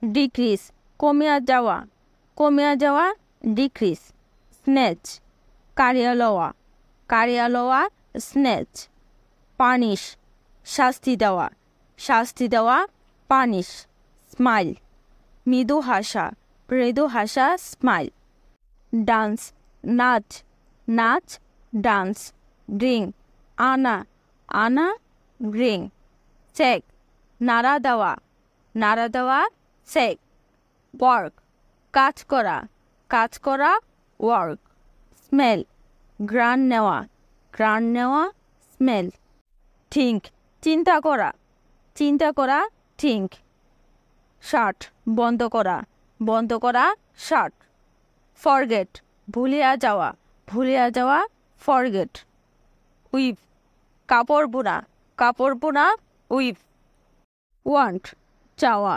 decrease কমিয়া যাওয়া decrease snatch কারিয়া লওয়া snatch punish শাস্তি দেওয়া পানিশ স্মাইল মৃদু হাসা স্মাইল ডান্স নাচ ডান্স ড্রিঙ্ক আনা ড্রিঙ্ক চেক নাড়া দেওয়া চেক ওয়ার্ক কাজ করা ওয়ার্ক স্মেল ঘ্রাণ নেওয়া স্মেল থিঙ্ক চিন্তা করা থিঙ্ক শার্ট বন্ধ করা শার্ট ফরগেট ভুলিয়া যাওয়া ফরগেট উইভ কাপড় বোনা উইভ ওয়ান্ট চাওয়া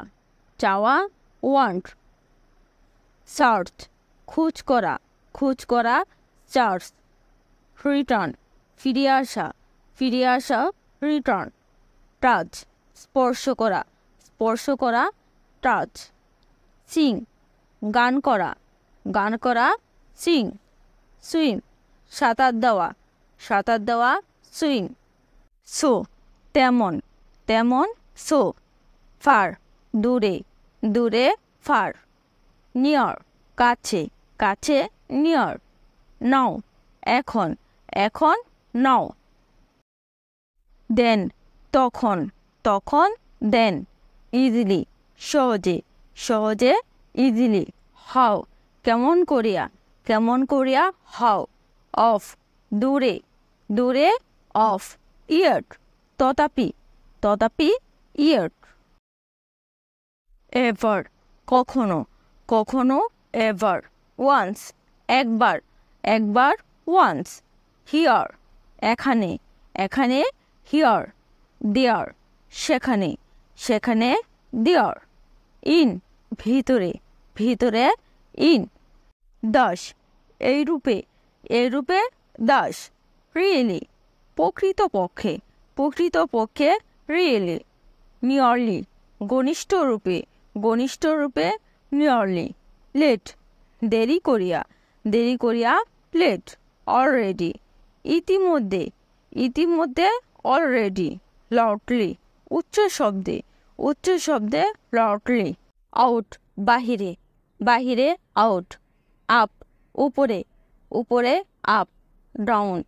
ওয়ান্ট সার্চ খোঁজ করা সার্চ রিটার্ন ফিরে আসা রিটার্ন টাচ স্পর্শ করা টাচ সিং গান করা সিং সুইম সাঁতার দেওয়া সুইম সো তেমন সো ফার দূরে ফার নিয়ার কাছে নিয়ার নাও এখন নাও দেন তখন দেন ইজিলি সহজে ইজিলি হাও কেমন করিয়া হাও অফ দূরে অফ ইয়ার্ট তথাপি ইয়ার্ট এভার কখনো এভার ওয়ান্স একবার ওয়ান্স হিয়ার এখানে হিয়ার দেয়ার সেখানে দেয়ার ইন ভিতরে ইন দাস এই রূপে দাস রিয়েলি প্রকৃতপক্ষে রিয়েলি নিয়ারলি ঘনিষ্ঠ রূপে নিয়ারলি লেট দেরি করিয়া লেট অলরেডি ইতিমধ্যে অলরেডি লাউডলি উচ্চ শব্দে লাউডলি আউট বাহিরে আউট আপ উপরে আপ ডাউন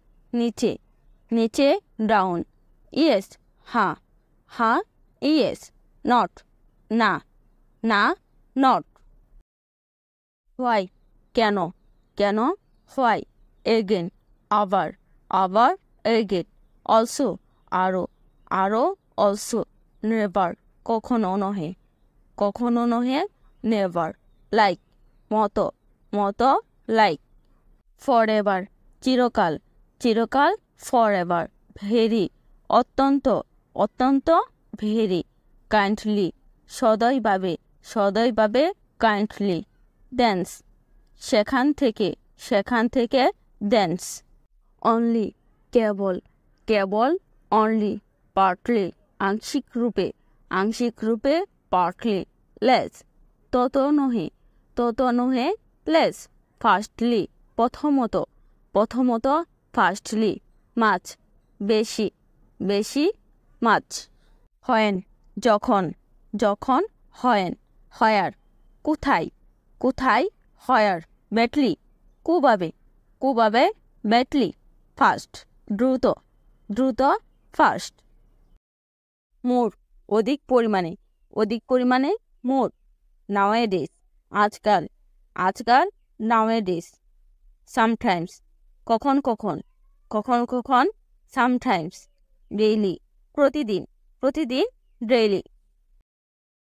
নিচে ডাউন ইয়েস হ্যাঁ ইয়েস নট না নট হোয়াই কেন হোয়াই এগেন আবার এগেন অলসো আরো অলসো নেভার কখনো নহে নেভার লাইক মতো লাইক ফরএভার চিরকাল ফরএভার ভেরি অত্যন্ত ভেরি কাইন্ডলি সদয়ভাবে কাইন্ডলি ড্যান্স সেখান থেকে ড্যান্স অনলি কেবল অনলি পার্টলি আংশিক রূপে পার্টলি লেস তত নহে লেস ফার্স্টলি প্রথমত ফার্স্টলি মাছ বেশি মাছ হয়েন যখন হয়েন হয়ার কোথায় হয়ার ব্যাটলি কুভাবে ব্যাটলি ফাস্ট দ্রুত ফাস্ট মোর অধিক পরিমাণে মোর নাওএডেজ আজকাল নাওএডেজ সামটাইমস কখন সামটাইমস ডেইলি প্রতিদিন ডেইলি